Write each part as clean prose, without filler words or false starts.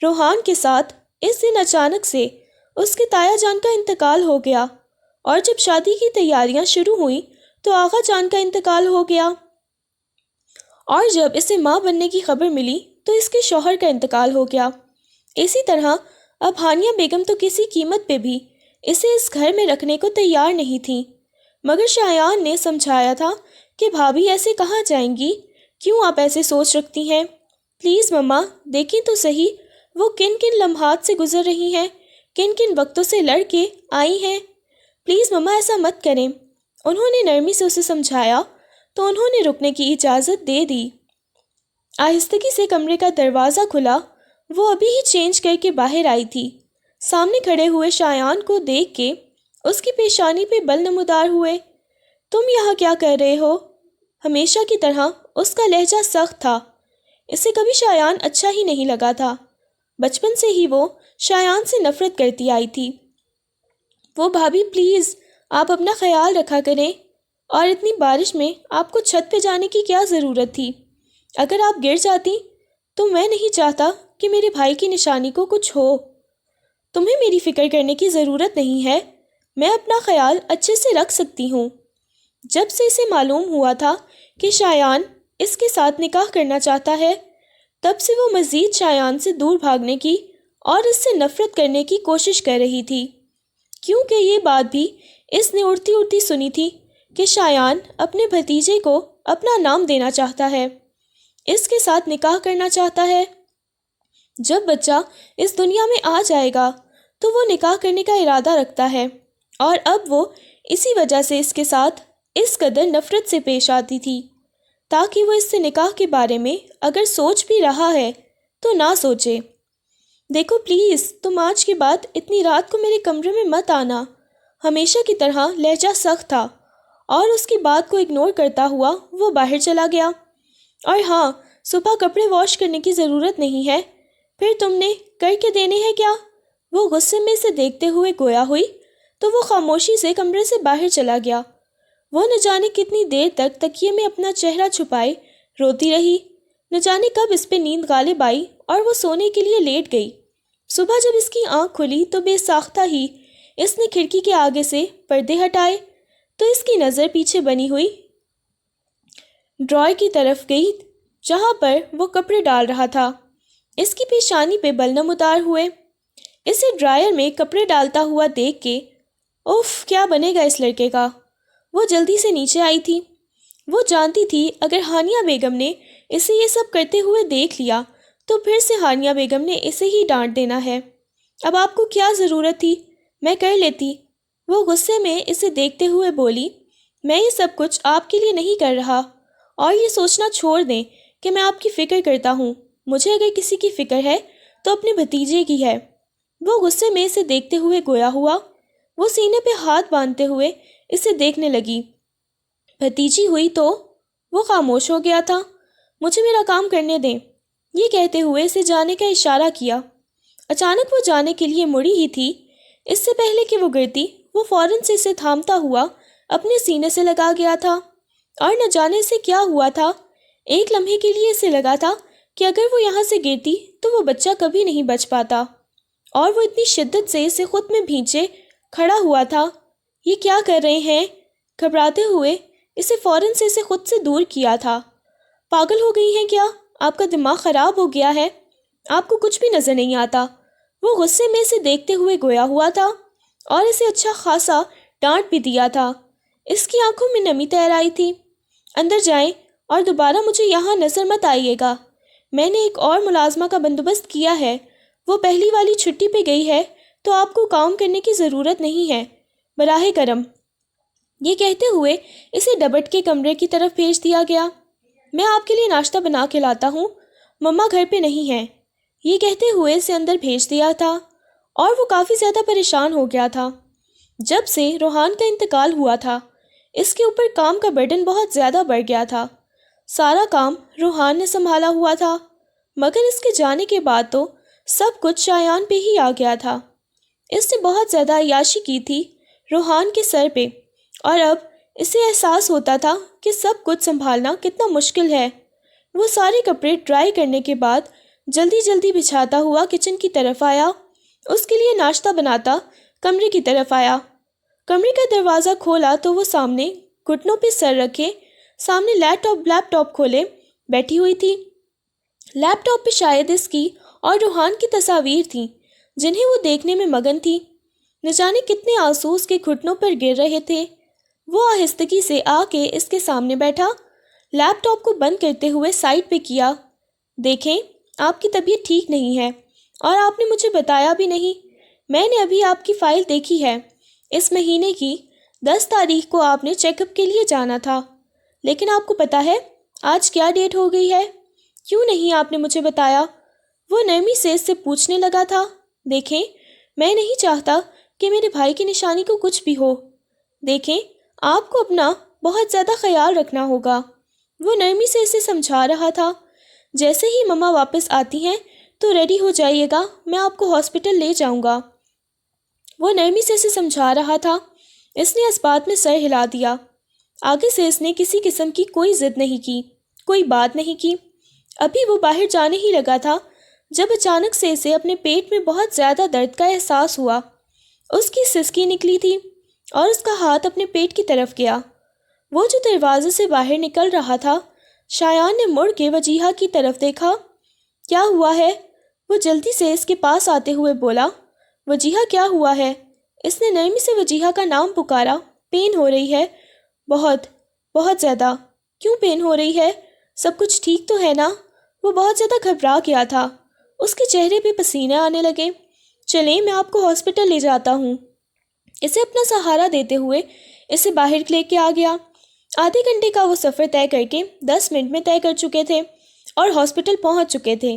روحان کے ساتھ اس دن اچانک سے اس کے تایا جان کا انتقال ہو گیا، اور جب شادی کی تیاریاں شروع ہوئیں تو آغا جان کا انتقال ہو گیا، اور جب اسے ماں بننے کی خبر ملی تو اس کے شوہر کا انتقال ہو گیا۔ اسی طرح اب ہانیہ بیگم تو کسی قیمت پہ بھی اسے اس گھر میں رکھنے کو تیار نہیں تھیں، مگر شایان نے سمجھایا تھا کہ بھابھی ایسے کہاں جائیں گی، کیوں آپ ایسے سوچ رکھتی ہیں؟ پلیز مما دیکھیں تو صحیح وہ کن کن لمحات سے گزر رہی ہیں، کن کن وقتوں سے لڑ کے آئی ہیں، پلیز مما ایسا مت کریں۔ انہوں نے نرمی سے اسے سمجھایا تو انہوں نے رکنے کی اجازت دے دی۔ آہستگی سے کمرے کا دروازہ کھلا، وہ ابھی ہی چینج کر کے باہر آئی تھی۔ سامنے کھڑے ہوئے شایان کو دیکھ کے اس کی پیشانی پہ بل نمودار ہوئے۔ تم یہاں کیا کر رہے ہو؟ ہمیشہ کی طرح اس کا لہجہ سخت تھا، اسے کبھی شایان اچھا ہی نہیں لگا تھا، بچپن سے ہی وہ شایان سے نفرت کرتی آئی تھی۔ وہ بھابھی پلیز آپ اپنا خیال رکھا کریں، اور اتنی بارش میں آپ کو چھت پہ جانے کی کیا ضرورت تھی؟ اگر آپ گر جاتی تو میں نہیں چاہتا کہ میرے بھائی کی نشانی کو کچھ ہو۔ تمہیں میری فکر کرنے کی ضرورت نہیں ہے، میں اپنا خیال اچھے سے رکھ سکتی ہوں۔ جب سے اسے معلوم ہوا تھا کہ شایان اس کے ساتھ نکاح کرنا چاہتا ہے، تب سے وہ مزید شایان سے دور بھاگنے کی اور اس سے نفرت کرنے کی کوشش کر رہی تھی، کیونکہ یہ بات بھی اس نے اڑتی اڑتی سنی تھی کہ شایان اپنے بھتیجے کو اپنا نام دینا چاہتا ہے، اس کے ساتھ نکاح کرنا چاہتا ہے۔ جب بچہ اس دنیا میں آ جائے گا تو وہ نکاح کرنے کا ارادہ رکھتا ہے، اور اب وہ اسی وجہ سے اس کے ساتھ اس قدر نفرت سے پیش آتی تھی، تاکہ وہ اس سے نکاح کے بارے میں اگر سوچ بھی رہا ہے تو نہ سوچے۔ دیکھو پلیز تم آج کے بعد اتنی رات کو میرے کمرے میں مت آنا۔ ہمیشہ کی طرح لہجہ سخت تھا، اور اس کی بات کو اگنور کرتا ہوا وہ باہر چلا گیا۔ اور ہاں، صبح کپڑے واش کرنے کی ضرورت نہیں ہے، پھر تم نے کر کے دینے ہیں کیا؟ وہ غصے میں سے دیکھتے ہوئے گویا ہوئی تو وہ خاموشی سے کمرے سے باہر چلا گیا۔ وہ نہ جانے کتنی دیر تک تکیے میں اپنا چہرہ چھپائے روتی رہی، نہ جانے کب اس پہ نیند غالب آئی اور وہ سونے کے لیے لیٹ گئی۔ صبح جب اس کی آنکھ کھلی تو بے ساختہ ہی اس نے کھڑکی کے آگے سے پردے ہٹائے تو اس کی نظر پیچھے بنی ہوئی ڈرائر کی طرف گئی جہاں پر وہ کپڑے ڈال رہا تھا۔ اس کی پیشانی پہ بل نمودار ہوئے۔ اسے ڈرائر میں کپڑے ڈالتا ہوا دیکھ کے اوف کیا بنے گا اس لڑکے کا، وہ جلدی سے نیچے آئی تھی۔ وہ جانتی تھی اگر ہانیہ بیگم نے اسے یہ سب کرتے ہوئے دیکھ لیا تو پھر سے ہانیہ بیگم نے اسے ہی ڈانٹ دینا ہے۔ اب آپ کو کیا ضرورت تھی، میں کر لیتی۔ وہ غصے میں اسے دیکھتے ہوئے بولی، میں یہ سب کچھ آپ کے لیے نہیں کر رہا، اور یہ سوچنا چھوڑ دیں کہ میں آپ کی فکر کرتا ہوں۔ مجھے اگر کسی کی فکر ہے تو اپنے بھتیجے کی ہے۔ وہ غصے میں اسے دیکھتے ہوئے گویا ہوا۔ وہ سینے پہ ہاتھ باندھتے ہوئے اسے دیکھنے لگی۔ بھتیجی ہوئی تو؟ وہ خاموش ہو گیا تھا۔ مجھے میرا کام کرنے دیں، یہ کہتے ہوئے اسے جانے کا اشارہ کیا۔ اچانک وہ جانے کے لیے مڑی ہی تھی، اس سے پہلے کہ وہ گرتی وہ فوراً سے اسے تھامتا ہوا اپنے سینے سے لگا گیا تھا، اور نہ جانے سے کیا ہوا تھا، ایک لمحے کے لیے اسے لگا تھا کہ اگر وہ یہاں سے گرتی تو وہ بچہ کبھی نہیں بچ پاتا، اور وہ اتنی شدت سے اسے خود میں بھینچے کھڑا ہوا تھا۔ یہ کیا کر رہے ہیں؟ گھبراتے ہوئے اسے فوراً سے اسے خود سے دور کیا تھا۔ پاگل ہو گئی ہیں کیا؟ آپ کا دماغ خراب ہو گیا ہے؟ آپ کو کچھ بھی نظر نہیں آتا؟ وہ غصے میں اسے دیکھتے ہوئے گویا ہوا تھا، اور اسے اچھا خاصا ڈانٹ بھی دیا تھا۔ اس کی آنکھوں میں نمی تیر آئی تھی۔ اندر جائیں اور دوبارہ مجھے یہاں نظر مت آئیے گا۔ میں نے ایک اور ملازمہ کا بندوبست کیا ہے، وہ پہلی والی چھٹی پہ گئی ہے تو آپ کو کام کرنے کی ضرورت نہیں ہے، براہ کرم۔ یہ کہتے ہوئے اسے ڈبٹ کے کمرے کی طرف بھیج دیا گیا۔ میں آپ کے لیے ناشتہ بنا کے لاتا ہوں، مما گھر پہ نہیں ہیں، یہ کہتے ہوئے اسے اندر بھیج دیا تھا، اور وہ کافی زیادہ پریشان ہو گیا تھا۔ جب سے روحان کا انتقال ہوا تھا اس کے اوپر کام کا برڈن بہت زیادہ بڑھ گیا تھا۔ سارا کام روحان نے سنبھالا ہوا تھا، مگر اس کے جانے کے بعد تو سب کچھ شایان پہ ہی آ گیا تھا۔ اس نے بہت زیادہ عیاشی کی تھی روحان کے سر پہ، اور اب اسے احساس ہوتا تھا کہ سب کچھ سنبھالنا کتنا مشکل ہے۔ وہ سارے کپڑے ڈرائی کرنے کے بعد جلدی جلدی بچھاتا ہوا کچن کی طرف آیا، اس کے لیے ناشتہ بناتا کمرے کی طرف آیا۔ کمرے کا دروازہ کھولا تو وہ سامنے گھٹنوں پہ سر رکھے، سامنے لیپ ٹاپ کھولے بیٹھی ہوئی تھی۔ لیپ ٹاپ پہ شاید اس کی اور روحان کی تصاویر تھیں جنہیں وہ دیکھنے میں مگن تھی۔ نہ جانے کتنے آنسو اس کے گھٹنوں پر گر رہے تھے۔ وہ آہستگی سے آ کے اس کے سامنے بیٹھا، لیپ ٹاپ کو بند کرتے ہوئے سائڈ پہ کیا۔ دیکھیں، آپ کی طبیعت ٹھیک نہیں ہے اور آپ نے مجھے بتایا بھی نہیں۔ میں نے ابھی آپ کی فائل دیکھی ہے، اس مہینے کی 10 تاریخ کو آپ نے چیک اپ کے لیے جانا تھا، لیکن آپ کو پتہ ہے آج کیا ڈیٹ ہو گئی ہے؟ کیوں نہیں آپ نے مجھے بتایا؟ وہ نرمی سے اس سے پوچھنے لگا تھا۔ دیکھیں، میں نہیں چاہتا کہ میرے بھائی کی نشانی کو کچھ بھی ہو۔ دیکھیں، آپ کو اپنا بہت زیادہ خیال رکھنا ہوگا۔ وہ نرمی سے اسے سمجھا رہا تھا۔ جیسے ہی مما واپس آتی ہیں تو ریڈی ہو جائیے گا، میں آپ کو ہاسپٹل لے جاؤں گا۔ وہ نرمی سے اسے سمجھا رہا تھا۔ اس نے اس بات میں سر ہلا دیا۔ آگے سے اس نے کسی قسم کی کوئی ضد نہیں کی، کوئی بات نہیں کی۔ ابھی وہ باہر جانے ہی لگا تھا جب اچانک سے اسے اپنے پیٹ میں بہت زیادہ درد کا احساس ہوا۔ اس کی سسکی نکلی تھی اور اس کا ہاتھ اپنے پیٹ کی طرف گیا۔ وہ جو دروازے سے باہر نکل رہا تھا، شایان نے مڑ کے وجیہہ کی طرف دیکھا۔ کیا ہوا ہے؟ وہ جلدی سے اس کے پاس آتے ہوئے بولا۔ وجیہہ کیا ہوا ہے؟ اس نے نرمی سے وجیہہ کا نام پکارا۔ پین ہو رہی ہے، بہت بہت زیادہ۔ کیوں پین ہو رہی ہے؟ سب کچھ ٹھیک تو ہے نا؟ وہ بہت زیادہ گھبرا گیا تھا۔ اس کے چہرے پہ پسینے آنے لگے۔ چلیں، میں آپ کو ہاسپٹل لے جاتا ہوں۔ اسے اپنا سہارا دیتے ہوئے اسے باہر لے کے آ گیا۔ آدھے گھنٹے کا وہ سفر طے کر کے 10 منٹ میں طے کر چکے تھے اور ہاسپٹل پہنچ چکے تھے۔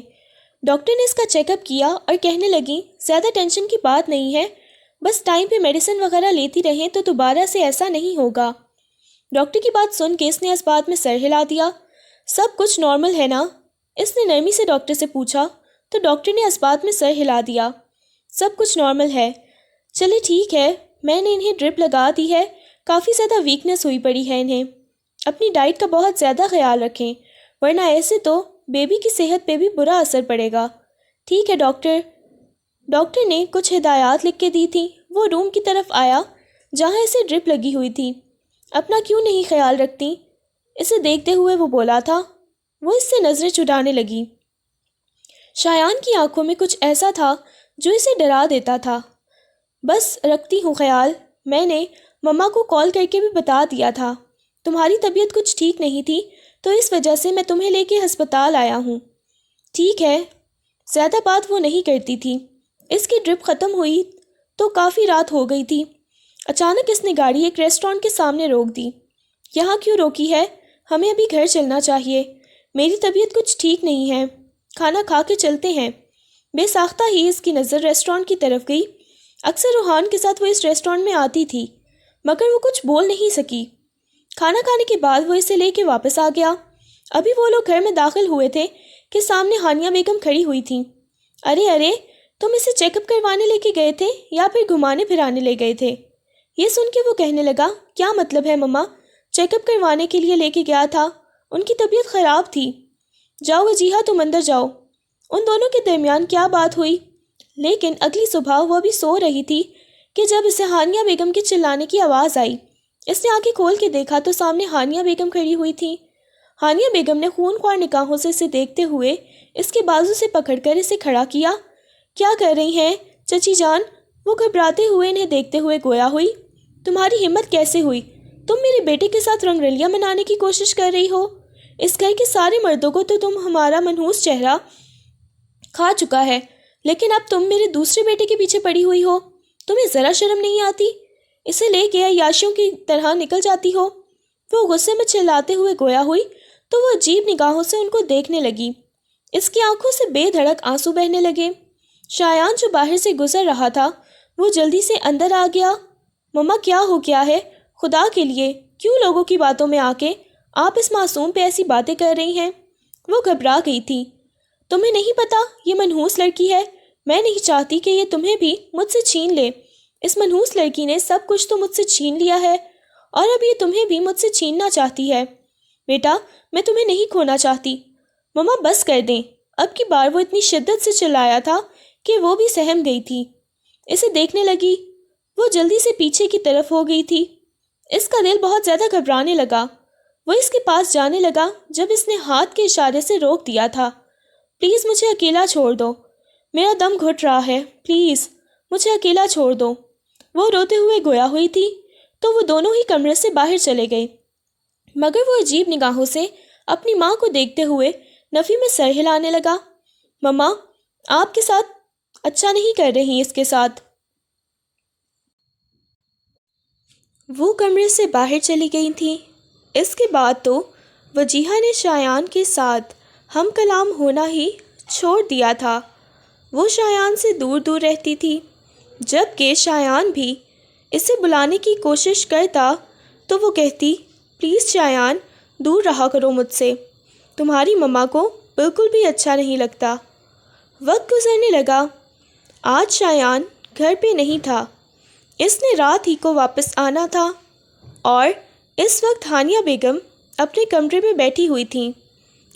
ڈاکٹر نے اس کا چیک اپ کیا اور کہنے لگی زیادہ ٹینشن کی بات نہیں ہے، بس ٹائم پہ میڈیسن وغیرہ لیتی رہیں تو دوبارہ سے ایسا نہیں ہوگا۔ ڈاکٹر کی بات سن کے اس نے اس بات میں سر ہلا دیا۔ سب کچھ نارمل ہے نا؟ اس نے نرمی سے ڈاکٹر سے پوچھا تو ڈاکٹر نے اس بات میں سر ہلا دیا۔ سب کچھ نارمل ہے۔ چلے ٹھیک ہے، میں نے انہیں ڈرپ لگا دی ہے، کافی زیادہ ویکنس ہوئی پڑی ہے انہیں۔ اپنی ڈائٹ کا بہت زیادہ خیال رکھیں، ورنہ ایسے تو بیبی کی صحت پہ بھی برا اثر پڑے گا۔ ٹھیک ہے ڈاکٹر۔ ڈاکٹر نے کچھ ہدایات لکھ کے دی تھیں۔ وہ روم کی طرف آیا جہاں اسے ڈرپ لگی ہوئی تھی۔ اپنا کیوں نہیں خیال رکھتی؟ اسے دیکھتے ہوئے وہ بولا تھا۔ وہ اس سے نظریں چڑھانے لگی۔ شایان کی آنکھوں میں کچھ ایسا تھا جو اسے ڈرا دیتا تھا۔ بس رکھتی ہوں خیال، میں نے مما کو کال کر کے بھی بتا دیا تھا تمہاری طبیعت کچھ ٹھیک نہیں تھی، تو اس وجہ سے میں تمہیں لے کے ہسپتال آیا ہوں۔ ٹھیک ہے۔ زیادہ بات وہ نہیں کرتی تھی۔ اس کی ڈرپ ختم ہوئی تو کافی رات ہو گئی تھی۔ اچانک اس نے گاڑی ایک ریسٹورانٹ کے سامنے روک دی۔ یہاں کیوں روکی ہے؟ ہمیں ابھی گھر چلنا چاہیے، میری طبیعت کچھ ٹھیک نہیں ہے، کھانا کھا کے چلتے ہیں۔ بے ساختہ ہی اس کی نظر ریسٹورانٹ کی طرف گئی۔ اکثر روحان کے ساتھ وہ اس ریسٹورانٹ میں آتی تھی، مگر وہ کچھ بول نہیں سکی۔ کھانا کھانے کے بعد وہ اسے لے کے واپس آ گیا۔ ابھی وہ لوگ گھر میں داخل ہوئے تھے کہ سامنے ہانیہ بیگم کھڑی ہوئی تھیں۔ ارے ارے، تم اسے چیک اپ کروانے لے کے گئے تھے یا پھر گھمانے پھرانے لے گئے تھے؟ یہ سن کے وہ کہنے لگا، کیا مطلب ہے مما؟ چیک اپ کروانے کے لیے لے کے گیا تھا، ان کی طبیعت خراب تھی۔ جاؤ وجیہہ، تم اندر جاؤ۔ ان دونوں کے درمیان کیا بات ہوئی؟ لیکن اگلی صبح وہ ابھی سو رہی تھی کہ جب اسے ہانیہ بیگم کے چلانے کی آواز آئی۔ اس نے آنکھیں کھول کے دیکھا تو سامنے ہانیہ بیگم کھڑی ہوئی تھی۔ ہانیہ بیگم نے خون خوار نگاہوں سے اسے دیکھتے ہوئے اس کے بازو سے پکڑ کر اسے کھڑا کیا۔ کیا کر رہی ہیں چچی جان؟ وہ گھبراتے ہوئے انہیں دیکھتے ہوئے گویا ہوئی۔ تمہاری ہمت کیسے ہوئی؟ تم میرے بیٹے کے ساتھ رنگ رلیاں منانے کی کوشش کر رہی ہو؟ اس گھر کے سارے مردوں کو تو تم ہمارا منحوس چہرہ کھا چکا ہے، لیکن اب تم میرے دوسرے بیٹے کے پیچھے پڑی ہوئی ہو۔ تمہیں ذرا شرم نہیں آتی؟ اسے لے کے عیاشیوں کی طرح نکل جاتی ہو۔ وہ غصے میں چلاتے ہوئے گویا ہوئی تو وہ عجیب نگاہوں سے ان کو دیکھنے لگی۔ اس کی آنکھوں سے بے دھڑک آنسو بہنے لگے۔ شایان جو باہر سے گزر رہا تھا وہ جلدی سے اندر آ گیا۔ مما کیا ہو گیا ہے؟ خدا کے لیے کیوں لوگوں کی باتوں میں آ کے آپ اس معصوم پہ ایسی باتیں کر رہی ہیں؟ وہ گھبرا گئی تھی۔ تمہیں نہیں پتا یہ منحوس لڑکی ہے، میں نہیں چاہتی کہ یہ تمہیں بھی مجھ سے چھین لے۔ اس منحوس لڑکی نے سب کچھ تو مجھ سے چھین لیا ہے اور اب یہ تمہیں بھی مجھ سے چھیننا چاہتی ہے۔ بیٹا، میں تمہیں نہیں کھونا چاہتی۔ مما بس کر دیں، اب کی بار وہ اتنی شدت سے چلایا تھا کہ وہ بھی سہم گئی تھی۔ اسے دیکھنے لگی، وہ جلدی سے پیچھے کی طرف ہو گئی تھی۔ اس کا دل بہت زیادہ گھبرانے لگا۔ وہ اس کے پاس جانے لگا جب اس نے ہاتھ کے اشارے سے روک دیا تھا۔ پلیز مجھے اکیلا چھوڑ دو، میرا دم گھٹ رہا ہے، پلیز مجھے اکیلا چھوڑ دو۔ وہ روتے ہوئے گویا ہوئی تھی تو وہ دونوں ہی کمرے سے باہر چلے گئے، مگر وہ عجیب نگاہوں سے اپنی ماں کو دیکھتے ہوئے نفی میں سر ہلانے لگا۔ مما، آپ کے ساتھ اچھا نہیں کر رہی اس کے ساتھ۔ وہ کمرے سے باہر چلی گئی تھیں۔ اس کے بعد تو وجیہہ نے شایان کے ساتھ ہم کلام ہونا ہی چھوڑ دیا تھا۔ وہ شایان سے دور دور رہتی تھی، جبکہ شایان بھی اسے بلانے کی کوشش کرتا تو وہ کہتی، پلیز شایان، دور رہا کرو مجھ سے، تمہاری مما کو بالکل بھی اچھا نہیں لگتا۔ وقت گزرنے لگا۔ آج شایان گھر پہ نہیں تھا، اس نے رات ہی کو واپس آنا تھا، اور اس وقت ہانیہ بیگم اپنے کمرے میں بیٹھی ہوئی تھیں،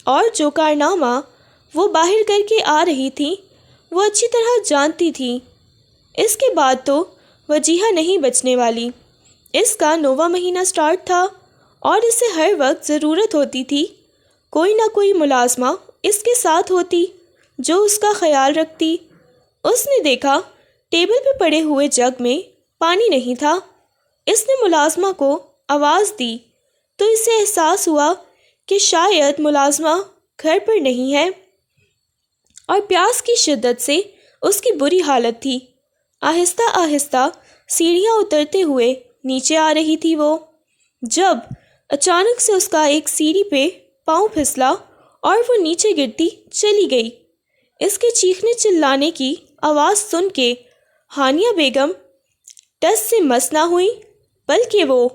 اور جو کارنامہ وہ باہر کر کے آ رہی تھیں وہ اچھی طرح جانتی تھیں۔ اس کے بعد تو وجیہہ نہیں بچنے والی۔ اس کا نواں مہینہ سٹارٹ تھا اور اسے ہر وقت ضرورت ہوتی تھی کوئی نہ کوئی ملازمہ اس کے ساتھ ہوتی جو اس کا خیال رکھتی۔ اس نے دیکھا ٹیبل پہ پڑے ہوئے جگ میں پانی نہیں تھا۔ اس نے ملازمہ کو آواز دی تو اسے احساس ہوا کہ شاید ملازمہ گھر پر نہیں ہے، اور پیاس کی شدت سے اس کی بری حالت تھی۔ آہستہ آہستہ سیڑھیاں اترتے ہوئے نیچے آ رہی تھی وہ، جب اچانک سے اس کا ایک سیڑھی پہ پاؤں پھسلا اور وہ نیچے گرتی چلی گئی۔ اس کے چیخنے چلانے کی آواز سن کے ہانیہ بیگم ٹس سے مس نہ ہوئی، بلکہ وہ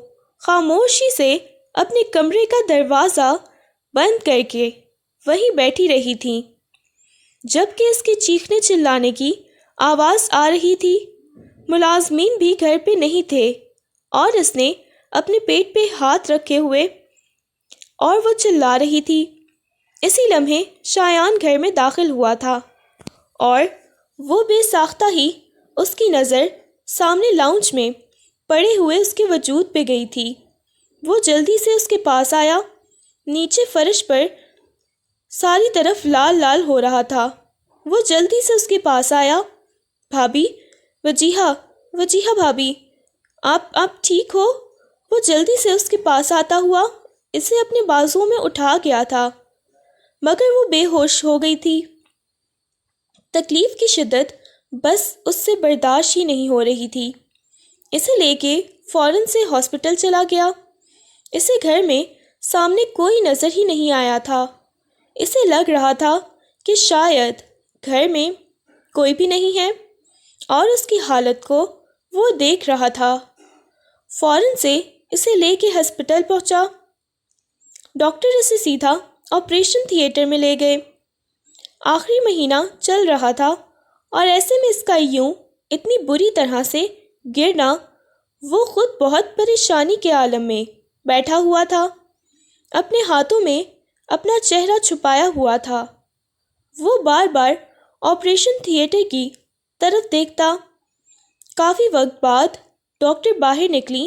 خاموشی سے اپنے کمرے کا دروازہ بند کر کے وہیں بیٹھی رہی تھیں، جبکہ اس کے چیخنے چلانے کی آواز آ رہی تھی۔ ملازمین بھی گھر پہ نہیں تھے، اور اس نے اپنے پیٹ پہ ہاتھ رکھے ہوئے اور وہ چلا رہی تھی۔ اسی لمحے شایان گھر میں داخل ہوا تھا، اور وہ بے ساختہ ہی اس کی نظر سامنے لاؤنج میں پڑے ہوئے اس کے وجود پہ گئی تھی۔ وہ جلدی سے اس کے پاس آیا۔ نیچے فرش پر ساری طرف لال لال ہو رہا تھا۔ وہ جلدی سے اس کے پاس آیا۔ بھابھی، وجیہہ بھابھی، آپ ٹھیک ہو؟ وہ جلدی سے اس کے پاس آتا ہوا اسے اپنے بازوؤں میں اٹھا گیا تھا، مگر وہ بے ہوش ہو گئی تھی۔ تکلیف کی شدت بس اس سے برداشت ہی نہیں ہو رہی تھی۔ اسے لے کے فوراً سے ہاسپٹل چلا گیا۔ اسے گھر میں سامنے کوئی نظر ہی نہیں آیا تھا۔ اسے لگ رہا تھا کہ شاید گھر میں کوئی بھی نہیں ہے، اور اس کی حالت کو وہ دیکھ رہا تھا۔ فوراً سے اسے لے کے ہسپتال پہنچا۔ ڈاکٹر اسے سیدھا آپریشن تھیٹر میں لے گئے۔ آخری مہینہ چل رہا تھا، اور ایسے میں اس کا یوں اتنی بری طرح سے گرنا، وہ خود بہت پریشانی کے عالم میں بیٹھا ہوا تھا، اپنے ہاتھوں میں اپنا چہرہ چھپایا ہوا تھا۔ وہ بار بار آپریشن تھیٹر کی طرف دیکھتا۔ کافی وقت بعد ڈاکٹر باہر نکلی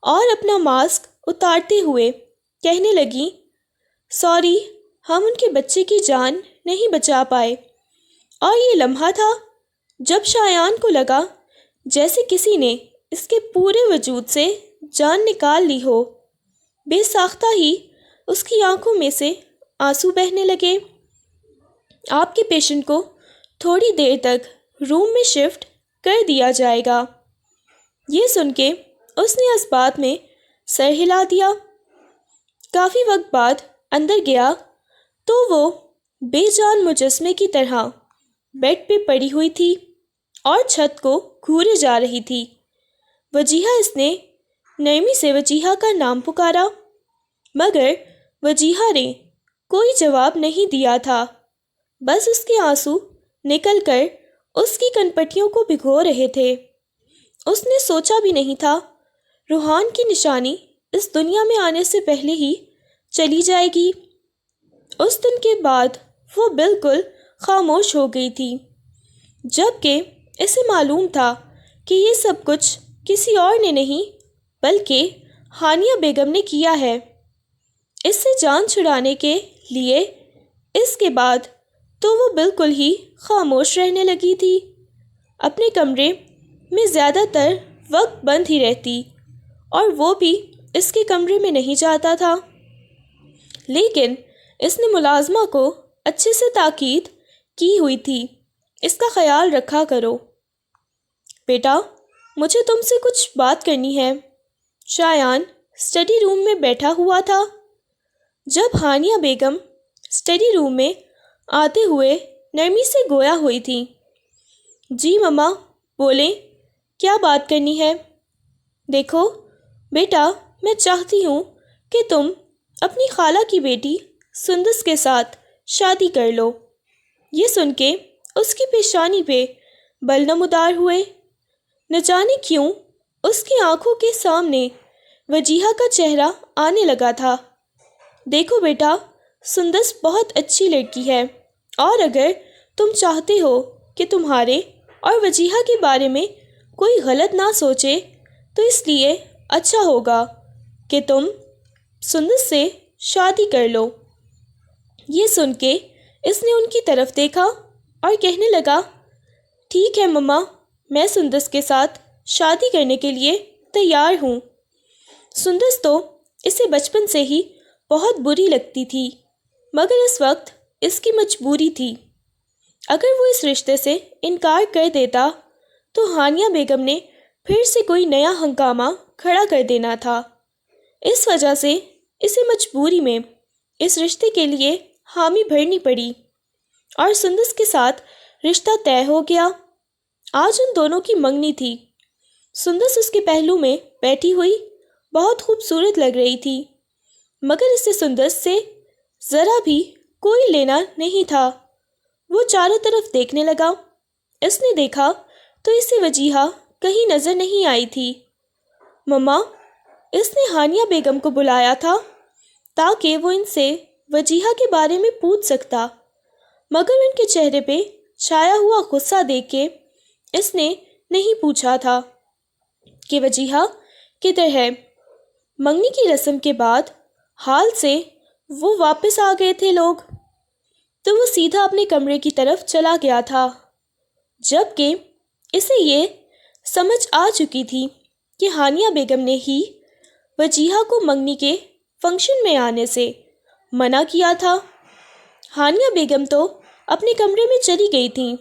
اور اپنا ماسک اتارتے ہوئے کہنے لگی، سوری، ہم ان کے بچے کی جان نہیں بچا پائے۔ اور یہ لمحہ تھا جب شایان کو لگا جیسے کسی نے اس کے پورے وجود سے جان نکال لی ہو۔ بے ساختہ ہی اس کی آنکھوں میں سے آنسو بہنے لگے۔ آپ کے پیشنٹ کو تھوڑی دیر تک روم میں شفٹ کر دیا جائے گا۔ یہ سن کے اس نے اس بات میں سر ہلا دیا۔ کافی وقت بعد اندر گیا تو وہ بے جان مجسمے کی طرح بیڈ پہ پڑی ہوئی تھی اور چھت کو گھورے جا رہی تھی۔ وجیہہ، اس نے نرمی سے وجیہہ کا نام پکارا، مگر وجیہہ نے کوئی جواب نہیں دیا تھا۔ بس اس کے آنسو نکل کر اس کی کنپٹیوں کو بھگو رہے تھے۔ اس نے سوچا بھی نہیں تھا روحان کی نشانی اس دنیا میں آنے سے پہلے ہی چلی جائے گی۔ اس دن کے بعد وہ بالکل خاموش ہو گئی تھی، جبکہ اسے معلوم تھا کہ یہ سب کچھ کسی اور نے نہیں بلکہ ہانیہ بیگم نے کیا ہے، اس سے جان چھڑانے کے لیے۔ اس کے بعد تو وہ بالکل ہی خاموش رہنے لگی تھی، اپنے کمرے میں زیادہ تر وقت بند ہی رہتی اور وہ بھی اس کے کمرے میں نہیں جاتا تھا، لیکن اس نے ملازمہ کو اچھے سے تاکید کی ہوئی تھی، اس کا خیال رکھا کرو۔ بیٹا، مجھے تم سے کچھ بات کرنی ہے۔ شایان اسٹڈی روم میں بیٹھا ہوا تھا۔ جب ہانیہ بیگم اسٹڈی روم میں آتے ہوئے نرمی سے گویا ہوئی تھی۔ جی مما، بولیں، کیا بات کرنی ہے؟ دیکھو بیٹا، میں چاہتی ہوں کہ تم اپنی خالہ کی بیٹی سندس کے ساتھ شادی کر لو۔ یہ سن کے اس کی پیشانی پہ بل نمودار ہوئے، نہ جانے کیوں اس کی آنکھوں کے سامنے وجیہہ کا چہرہ آنے لگا تھا۔ دیکھو بیٹا، سندس بہت اچھی لڑکی ہے، اور اگر تم چاہتے ہو کہ تمہارے اور وجیہہ کے بارے میں کوئی غلط نہ سوچے تو اس لیے اچھا ہوگا کہ تم سندس سے شادی کر لو۔ یہ سن کے اس نے ان کی طرف دیکھا اور کہنے لگا، ٹھیک ہے مما، میں سندس کے ساتھ شادی کرنے کے لیے تیار ہوں۔ سندس تو اسے بچپن سے ہی بہت بری لگتی تھی، مگر اس وقت اس کی مجبوری تھی۔ اگر وہ اس رشتے سے انکار کر دیتا تو ہانیہ بیگم نے پھر سے کوئی نیا ہنگامہ کھڑا کر دینا تھا۔ اس وجہ سے اسے مجبوری میں اس رشتے کے لیے حامی بھرنی پڑی اور سندس کے ساتھ رشتہ طے ہو گیا۔ آج ان دونوں کی منگنی تھی۔ سندس اس کے پہلو میں بیٹھی ہوئی بہت خوبصورت لگ رہی تھی، مگر اسے سندس سے ذرا بھی کوئی لینا نہیں تھا۔ وہ چاروں طرف دیکھنے لگا۔ اس نے دیکھا تو اسے وجیہہ کہیں نظر نہیں آئی تھی۔ مما، اس نے ہانیہ بیگم کو بلایا تھا تاکہ وہ ان سے وجیہہ کے بارے میں پوچھ سکتا، مگر ان کے چہرے پہ چھایا ہوا غصہ دیکھ کے اس نے نہیں پوچھا تھا کہ وجیہہ کدھر ہے۔ منگنی کی رسم کے بعد حال سے وہ واپس آ گئے تھے لوگ، تو وہ سیدھا اپنے کمرے کی طرف چلا گیا تھا، جبکہ اسے یہ سمجھ آ چکی تھی کہ ہانیہ بیگم نے ہی وجیہہ کو منگنی کے فنکشن میں آنے سے منع کیا تھا۔ ہانیہ بیگم تو اپنے کمرے میں چلی گئی تھیں۔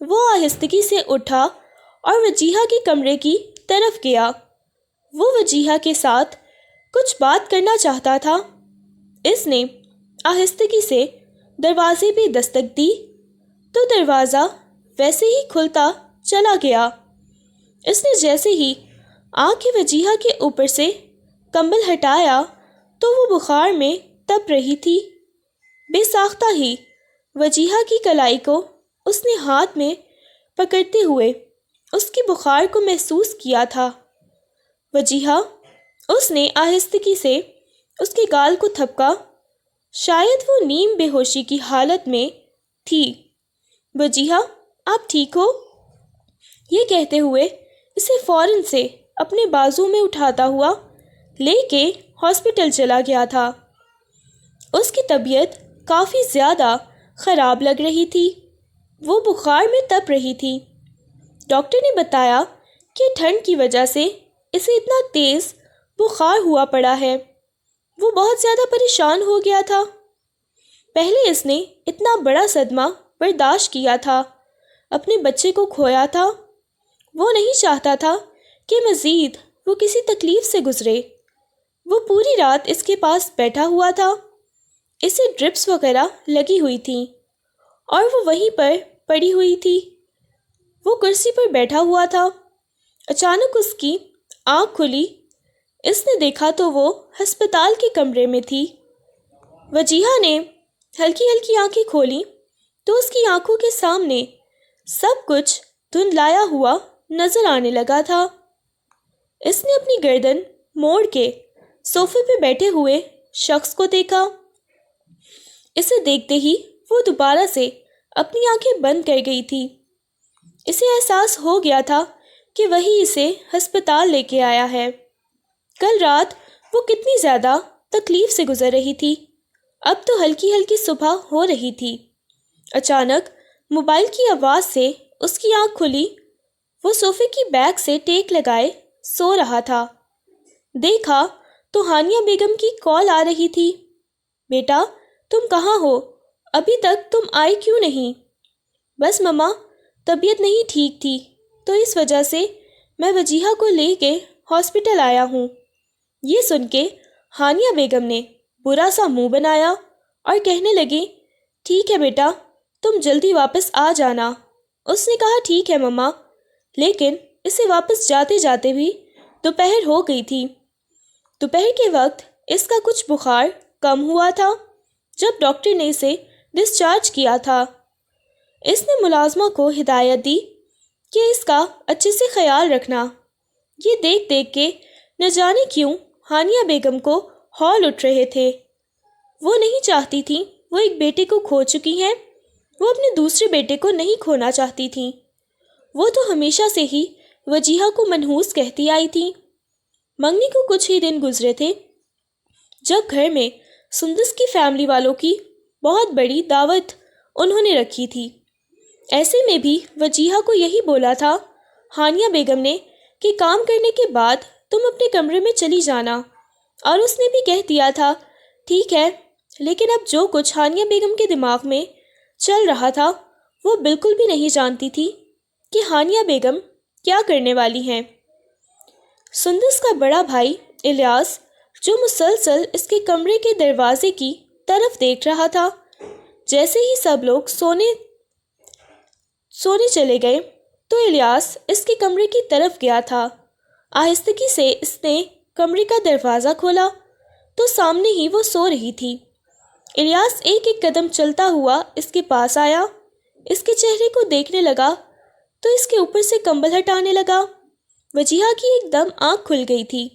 وہ آہستگی سے اٹھا اور وجیہہ کے کمرے کی طرف گیا۔ وہ وجیہہ کے ساتھ کچھ بات کرنا چاہتا تھا۔ اس نے آہستگی سے دروازے پہ دستک دی تو دروازہ ویسے ہی کھلتا چلا گیا۔ اس نے جیسے ہی آنکھ وجیہہ کے اوپر سے کمبل ہٹایا تو وہ بخار میں تپ رہی تھی۔ بے ساختہ ہی وجیہہ کی کلائی کو اس نے ہاتھ میں پکڑتے ہوئے اس کی بخار کو محسوس کیا تھا۔ وجیہہ، اس نے آہستگی سے اس کے گال کو تھپکا، شاید وہ نیم بے ہوشی کی حالت میں تھی۔ وجیہہ، آپ ٹھیک ہو؟ یہ کہتے ہوئے اسے فوراً سے اپنے بازو میں اٹھاتا ہوا لے کے ہاسپٹل چلا گیا تھا۔ اس کی طبیعت کافی زیادہ خراب لگ رہی تھی، وہ بخار میں تپ رہی تھی۔ ڈاکٹر نے بتایا کہ ٹھنڈ کی وجہ سے اسے اتنا تیز بخار ہوا پڑا ہے۔ وہ بہت زیادہ پریشان ہو گیا تھا۔ پہلے اس نے اتنا بڑا صدمہ برداشت کیا تھا، اپنے بچے کو کھویا تھا۔ وہ نہیں چاہتا تھا کہ مزید وہ کسی تکلیف سے گزرے۔ وہ پوری رات اس کے پاس بیٹھا ہوا تھا، اسے ڈرپس وغیرہ لگی ہوئی تھیں اور وہ وہیں پر پڑی ہوئی تھی۔ وہ کرسی پر بیٹھا ہوا تھا۔ اچانک اس کی آنکھ کھلی۔ اس نے دیکھا تو وہ ہسپتال کے کمرے میں تھی۔ وجیہہ نے ہلکی ہلکی آنکھیں کھولی تو اس کی آنکھوں کے سامنے سب کچھ دھندلایا ہوا نظر آنے لگا تھا۔ اس نے اپنی گردن موڑ کے صوفے پہ بیٹھے ہوئے شخص کو دیکھا۔ اسے دیکھتے ہی وہ وہ دوبارہ سے اپنی آنکھیں بند کر گئی تھی۔ اسے احساس ہو گیا تھا کہ وہی اسے ہسپتال لے کے آیا ہے۔ کل رات وہ کتنی زیادہ تکلیف سے گزر رہی تھی، اب تو ہلکی ہلکی صبح ہو رہی تھی۔ اچانک موبائل کی آواز سے اس کی آنکھ کھلی۔ وہ صوفے کی بیک سے ٹیک لگائے سو رہا تھا۔ دیکھا تو ہانیہ بیگم کی کال آ رہی تھی۔ بیٹا تم کہاں ہو؟ ابھی تک تم آئی کیوں نہیں؟ بس مما، طبیعت نہیں ٹھیک تھی تو اس وجہ سے میں وجیہہ کو لے کے ہاسپٹل آیا ہوں۔ یہ سن کے ہانیہ بیگم نے برا سا منہ بنایا اور کہنے لگی، ٹھیک ہے بیٹا، تم جلدی واپس آ جانا۔ اس نے کہا ٹھیک ہے مما، لیکن اسے واپس جاتے جاتے بھی دوپہر ہو گئی تھی۔ دوپہر کے وقت اس کا کچھ بخار کم ہوا تھا جب ڈاکٹر نے اسے ڈسچارج کیا تھا۔ اس نے ملازمہ کو ہدایت دی کہ اس کا اچھے سے خیال رکھنا۔ یہ دیکھ دیکھ کے نہ جانے کیوں ہانیہ بیگم کو ہول اٹھ رہے تھے۔ وہ نہیں چاہتی تھی وہ ایک بیٹے کو کھو چکی ہیں، وہ اپنے دوسرے بیٹے کو نہیں کھونا چاہتی تھی۔ وہ تو ہمیشہ سے ہی وجیہہ کو منحوس کہتی آئی تھی۔ منگنی کو کچھ ہی دن گزرے تھے جب گھر میں سندس کی فیملی والوں کی بہت بڑی دعوت انہوں نے رکھی تھی۔ ایسے میں بھی وجیہہ کو یہی بولا تھا ہانیہ بیگم نے کہ کام کرنے کے بعد تم اپنے کمرے میں چلی جانا، اور اس نے بھی کہہ دیا تھا ٹھیک ہے۔ لیکن اب جو کچھ ہانیہ بیگم کے دماغ میں چل رہا تھا وہ بالکل بھی نہیں جانتی تھی کہ ہانیہ بیگم کیا کرنے والی ہیں۔ سندس کا بڑا بھائی الیاس، جو مسلسل اس کے کمرے کے دروازے کی طرف دیکھ رہا تھا، جیسے ہی سب لوگ سونے چلے گئے تو الیاس اس کے کمرے کی طرف گیا تھا۔ آہستگی سے اس نے کمرے کا دروازہ کھولا تو سامنے ہی وہ سو رہی تھی۔ الیاس ایک ایک قدم چلتا ہوا اس کے پاس آیا، اس کے چہرے کو دیکھنے لگا تو اس کے اوپر سے کمبل ہٹانے لگا۔ وجیہہ کی ایک دم آنکھ کھل گئی تھی۔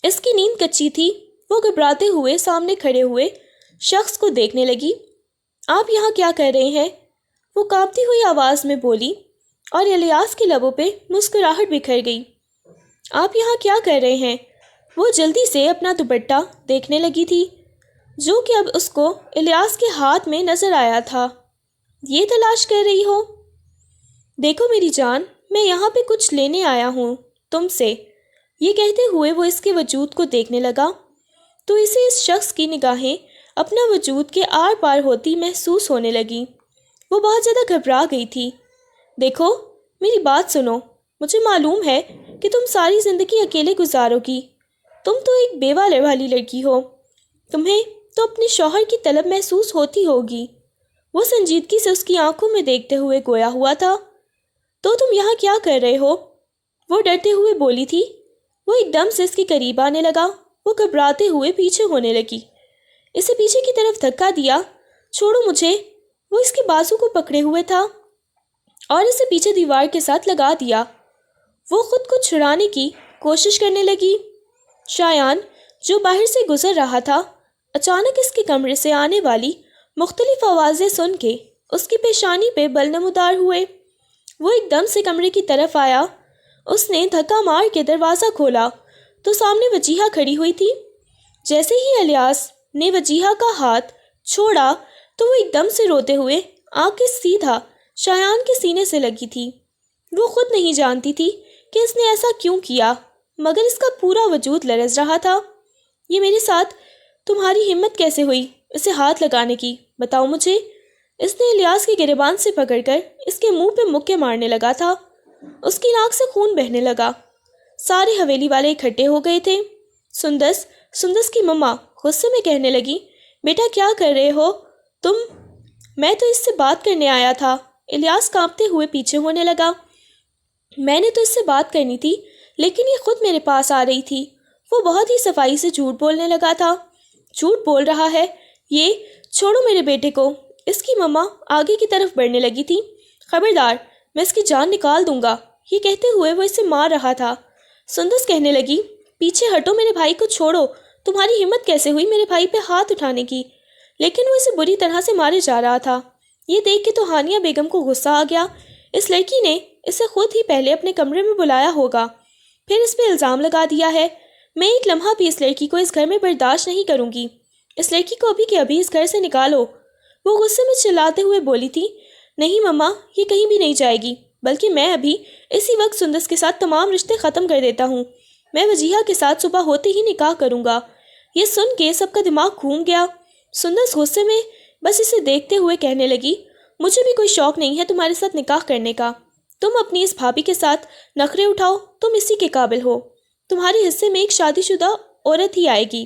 اس کی نیند کچی تھی۔ وہ گھبراتے ہوئے سامنے کھڑے ہوئے شخص کو دیکھنے لگی۔ آپ یہاں کیا کر رہے ہیں؟ وہ کانپتی ہوئی آواز میں بولی، اور الیاس کے لبوں پہ مسکراہٹ بکھر گئی۔ آپ یہاں کیا کر رہے ہیں؟ وہ جلدی سے اپنا دوپٹہ دیکھنے لگی تھی جو کہ اب اس کو الیاس کے ہاتھ میں نظر آیا تھا۔ یہ تلاش کر رہی ہو؟ دیکھو میری جان، میں یہاں پہ کچھ لینے آیا ہوں تم سے۔ یہ کہتے ہوئے وہ اس کے وجود کو دیکھنے لگا تو اسے اس شخص کی نگاہیں اپنا وجود کے آر پار ہوتی محسوس ہونے لگیں۔ وہ بہت زیادہ گھبرا گئی تھی۔ دیکھو میری بات سنو، مجھے معلوم ہے کہ تم ساری زندگی اکیلے گزارو گی۔ تم تو ایک بیوہ والی لڑکی ہو، تمہیں تو اپنے شوہر کی طلب محسوس ہوتی ہوگی۔ وہ سنجیدگی سے اس کی آنکھوں میں دیکھتے ہوئے گویا ہوا تھا۔ تو تم یہاں کیا کر رہے ہو؟ وہ ڈرتے ہوئے بولی تھی۔ وہ ایک دم سے اس کے قریب آنے لگا۔ وہ گھبراتے ہوئے پیچھے ہونے لگی۔ اسے پیچھے کی طرف دھکا دیا۔ چھوڑو مجھے۔ وہ اس کے بازو کو پکڑے ہوئے تھا اور اسے پیچھے دیوار کے ساتھ لگا دیا۔ وہ خود کو چھڑانے کی کوشش کرنے لگی۔ شایان، جو باہر سے گزر رہا تھا، اچانک اس کے کمرے سے آنے والی مختلف آوازیں سن کے اس کی پیشانی پہ بل نمودار ہوئے۔ وہ ایک دم سے کمرے کی طرف آیا۔ اس نے دھکا مار کے دروازہ کھولا تو سامنے وجیہہ کھڑی ہوئی تھی۔ جیسے ہی الیاس نے وجیہہ کا ہاتھ چھوڑا تو وہ ایک دم سے روتے ہوئے آنکھیں سیدھا شایان کے سینے سے لگی تھی۔ وہ خود نہیں جانتی تھی کہ اس نے ایسا کیوں کیا، مگر اس کا پورا وجود لرز رہا تھا۔ یہ میرے ساتھ تمہاری ہمت کیسے ہوئی اسے ہاتھ لگانے کی؟ بتاؤ مجھے۔ اس نے الیاس کے گریبان سے پکڑ کر اس کے منہ پہ مکے مارنے لگا تھا۔ اس کی ناک سے خون بہنے لگا۔ سارے حویلی والے اکٹھے ہو گئے تھے۔ سندس کی مما غصے میں کہنے لگی، بیٹا کیا کر رہے ہو تم؟ میں تو اس سے بات کرنے آیا تھا۔ الیاس کانپتے ہوئے پیچھے ہونے لگا۔ میں نے تو اس سے بات کرنی تھی، لیکن یہ خود میرے پاس آ رہی تھی۔ وہ بہت ہی صفائی سے جھوٹ بولنے لگا تھا۔ جھوٹ بول رہا ہے یہ، چھوڑو میرے بیٹے کو۔ اس کی مما آگے کی طرف بڑھنے لگی تھی۔ خبردار، میں اس کی جان نکال دوں گا۔ یہ کہتے ہوئے وہ اسے مار رہا تھا۔ سندس کہنے لگی، پیچھے ہٹو، میرے بھائی کو چھوڑو۔ تمہاری ہمت کیسے ہوئی میرے بھائی پہ ہاتھ اٹھانے کی؟ لیکن وہ اسے بری طرح سے مارے جا رہا تھا۔ یہ دیکھ کے تو ہانیہ بیگم کو غصہ آ گیا۔ اس لڑکی نے اسے خود ہی پہلے اپنے کمرے میں بلایا ہوگا، پھر اس پہ الزام لگا دیا ہے۔ میں ایک لمحہ بھی اس لڑکی کو اس گھر میں برداشت نہیں کروں گی۔ اس لڑکی کو ابھی کے ابھی اس گھر سے نکالو۔ وہ غصے میں چلاتے ہوئے بولی تھی، نہیں مما، یہ کہیں بھی نہیں جائے گی، بلکہ میں ابھی اسی وقت سندس کے ساتھ تمام رشتے ختم کر دیتا ہوں۔ میں وجیہہ کے ساتھ صبح ہوتے ہی نکاح کروں گا۔ یہ سن کے سب کا دماغ گھوم گیا۔ سندس غصے میں بس اسے دیکھتے ہوئے کہنے لگی، مجھے بھی کوئی شوق نہیں ہے تمہارے ساتھ نکاح کرنے کا۔ تم اپنی اس بھابھی کے ساتھ نخرے اٹھاؤ، تم اسی کے قابل ہو۔ تمہارے حصے میں ایک شادی شدہ عورت ہی آئے گی۔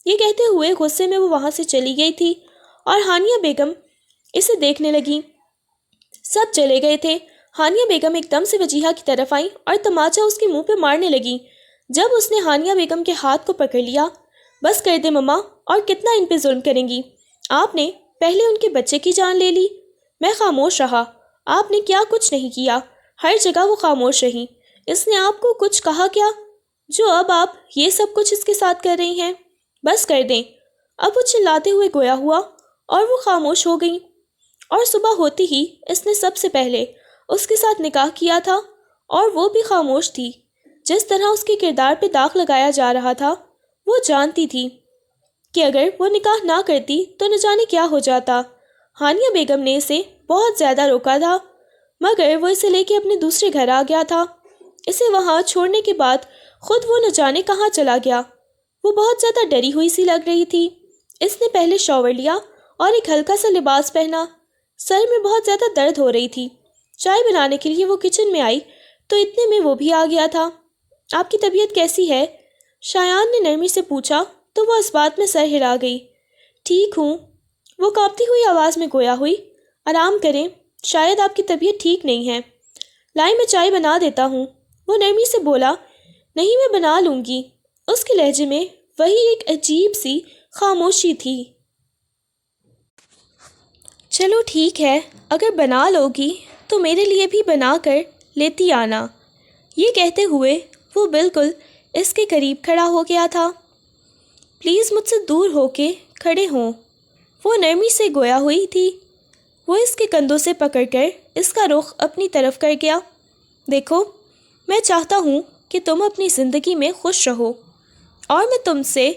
یہ کہتے ہوئے غصے میں وہ وہاں سے چلی گئی تھی اور ہانیہ بیگم اسے دیکھنے لگی۔ سب چلے گئے تھے۔ ہانیہ بیگم ایک دم سے وجیہہ کی طرف آئیں اور تماچا اس کے منہ پہ مارنے لگی۔ جب اس نے ہانیہ بیگم کے ہاتھ کو پکڑ لیا، بس کر دے مما، اور کتنا ان پہ ظلم کریں گی؟ آپ نے پہلے ان کے بچے کی جان لے لی۔ میں خاموش رہا۔ آپ نے کیا کچھ نہیں کیا، ہر جگہ وہ خاموش رہی۔ اس نے آپ کو کچھ کہا کیا جو اب آپ یہ سب کچھ اس کے ساتھ کر رہی ہیں؟ بس کر دیں۔ اب وہ چلاتے ہوئے گویا ہوا اور وہ خاموش ہو گئی۔ اور صبح ہوتی ہی اس نے سب سے پہلے اس کے ساتھ نکاح کیا تھا اور وہ بھی خاموش تھی۔ جس طرح اس کے کردار پہ داغ لگایا جا رہا تھا، وہ جانتی تھی کہ اگر وہ نکاح نہ کرتی تو نہ جانے کیا ہو جاتا۔ ہانیہ بیگم نے اسے بہت زیادہ روکا تھا، مگر وہ اسے لے کے اپنے دوسرے گھر آ گیا تھا۔ اسے وہاں چھوڑنے کے بعد خود وہ نہ جانے کہاں چلا گیا۔ وہ بہت زیادہ ڈری ہوئی سی لگ رہی تھی۔ اس نے پہلے شاور لیا اور ایک ہلکا سا لباس پہنا۔ سر میں بہت زیادہ درد ہو رہی تھی۔ چائے بنانے کے لیے وہ کچن میں آئی تو اتنے میں وہ بھی آ گیا تھا۔ آپ کی طبیعت کیسی ہے؟ شایان نے نرمی سے پوچھا تو وہ اس بات میں سر ہلا گئی۔ ٹھیک ہوں، وہ کانپتی ہوئی آواز میں گویا ہوئی۔ آرام کریں، شاید آپ کی طبیعت ٹھیک نہیں ہے۔ لائی میں چائے بنا دیتا ہوں، وہ نرمی سے بولا۔ نہیں، میں بنا لوں گی۔ اس کے لہجے میں وہی ایک عجیب سی خاموشی تھی۔ چلو ٹھیک ہے، اگر بنا لو گی تو میرے لیے بھی بنا کر لیتی آنا۔ یہ کہتے ہوئے وہ بالکل اس کے قریب کھڑا ہو گیا تھا۔ پلیز مجھ سے دور ہو کے کھڑے ہوں، وہ نرمی سے گویا ہوئی تھی۔ وہ اس کے کندھوں سے پکڑ کر اس کا رخ اپنی طرف کر گیا۔ دیکھو، میں چاہتا ہوں کہ تم اپنی زندگی میں خوش رہو، اور میں تم سے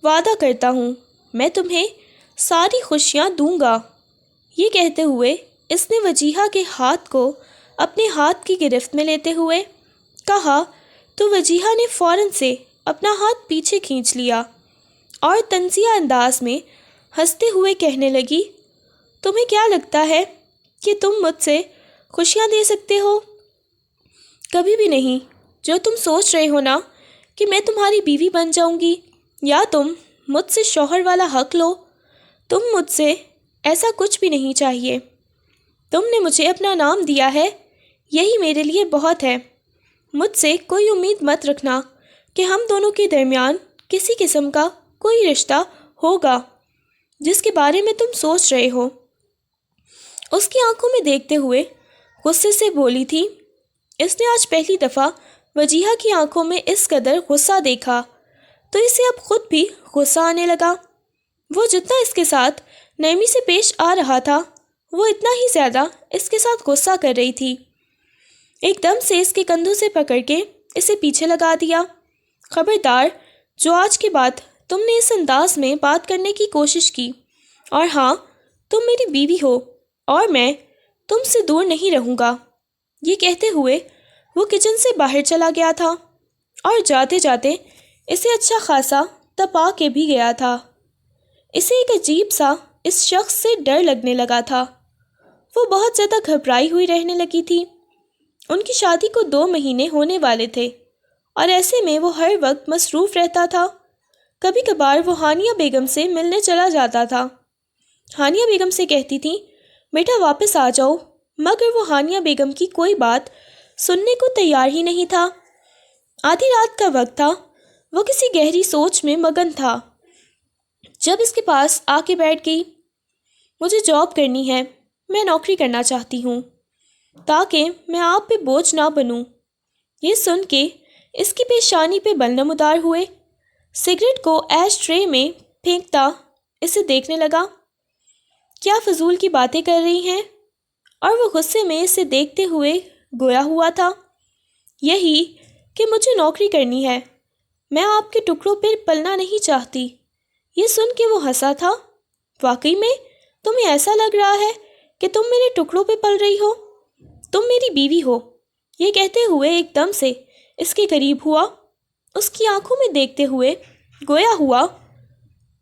وعدہ کرتا ہوں میں تمہیں ساری خوشیاں دوں گا۔ یہ کہتے ہوئے اس نے وجیہہ کے ہاتھ کو اپنے ہاتھ کی گرفت میں لیتے ہوئے کہا تو وجیہہ نے فوراً سے اپنا ہاتھ پیچھے کھینچ لیا اور طنزیہ انداز میں ہنستے ہوئے کہنے لگی، تمہیں کیا لگتا ہے کہ تم مجھ سے خوشیاں دے سکتے ہو؟ کبھی بھی نہیں۔ جو تم سوچ رہے ہو نا کہ میں تمہاری بیوی بن جاؤں گی یا تم مجھ سے شوہر والا حق لو، تم مجھ سے ایسا کچھ بھی نہیں چاہیے۔ تم نے مجھے اپنا نام دیا ہے، یہی میرے لیے بہت ہے۔ مجھ سے کوئی امید مت رکھنا کہ ہم دونوں کے درمیان کسی قسم کا کوئی رشتہ ہوگا جس کے بارے میں تم سوچ رہے ہو۔ اس کی آنکھوں میں دیکھتے ہوئے غصے سے بولی تھی۔ اس نے آج پہلی دفعہ وجیہہ کی آنکھوں میں اس قدر غصہ دیکھا تو اسے اب خود بھی غصہ آنے لگا۔ وہ جتنا اس کے ساتھ نرمی سے پیش آ رہا تھا، وہ اتنا ہی زیادہ اس کے ساتھ غصہ کر رہی تھی۔ ایک دم سے اس کے کندھوں سے پکڑ کے اسے پیچھے لگا دیا۔ خبردار، جو آج کے بعد تم نے اس انداز میں بات کرنے کی کوشش کی، اور ہاں، تم میری بیوی ہو اور میں تم سے دور نہیں رہوں گا۔ یہ کہتے ہوئے وہ کچن سے باہر چلا گیا تھا اور جاتے جاتے اسے اچھا خاصا تپا کے بھی گیا تھا۔ اسے ایک عجیب سا اس شخص سے ڈر لگنے لگا تھا۔ وہ بہت زیادہ گھبرائی ہوئی رہنے لگی تھی۔ ان کی شادی کو 2 مہینے ہونے والے تھے اور ایسے میں وہ ہر وقت مصروف رہتا تھا۔ کبھی کبھار وہ ہانیہ بیگم سے ملنے چلا جاتا تھا۔ ہانیہ بیگم سے کہتی تھی، بیٹا واپس آ جاؤ، مگر وہ ہانیہ بیگم کی کوئی بات سننے کو تیار ہی نہیں تھا۔ آدھی رات کا وقت تھا، وہ کسی گہری سوچ میں مگن تھا جب اس کے پاس آ کے بیٹھ گئی۔ مجھے جاب کرنی ہے، میں نوکری کرنا چاہتی ہوں تاکہ میں آپ پہ بوجھ نہ بنوں۔ یہ سن کے اس کی پیشانی پہ بل نمودار ہوئے۔ سگریٹ کو ایش ٹرے میں پھینکتا اسے دیکھنے لگا۔ کیا فضول کی باتیں کر رہی ہیں؟ اور وہ غصے میں اسے دیکھتے ہوئے گویا ہوا تھا، یہی کہ مجھے نوکری کرنی ہے، میں آپ کے ٹکڑوں پر پلنا نہیں چاہتی۔ یہ سن کے وہ ہنسا تھا۔ واقعی میں تمہیں ایسا لگ رہا ہے کہ تم میرے ٹکڑوں پہ پل رہی ہو؟ تم میری بیوی ہو۔ یہ کہتے ہوئے ایک دم سے اس کے قریب ہوا، اس کی آنکھوں میں دیکھتے ہوئے گویا ہوا۔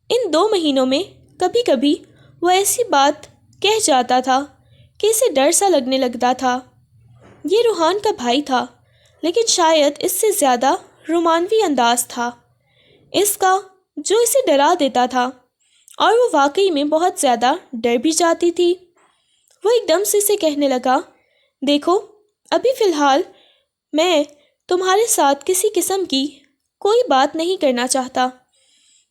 ان 2 مہینوں میں کبھی کبھی وہ ایسی بات کہہ جاتا تھا کہ اسے ڈر سا لگنے لگتا تھا۔ یہ روحان کا بھائی تھا، لیکن شاید اس سے زیادہ رومانوی انداز تھا اس کا جو اسے ڈرا دیتا تھا، اور وہ واقعی میں بہت زیادہ ڈر بھی جاتی تھی۔ وہ ایک دم سے اسے کہنے لگا، دیکھو ابھی فی الحال میں تمہارے ساتھ کسی قسم کی کوئی بات نہیں کرنا چاہتا،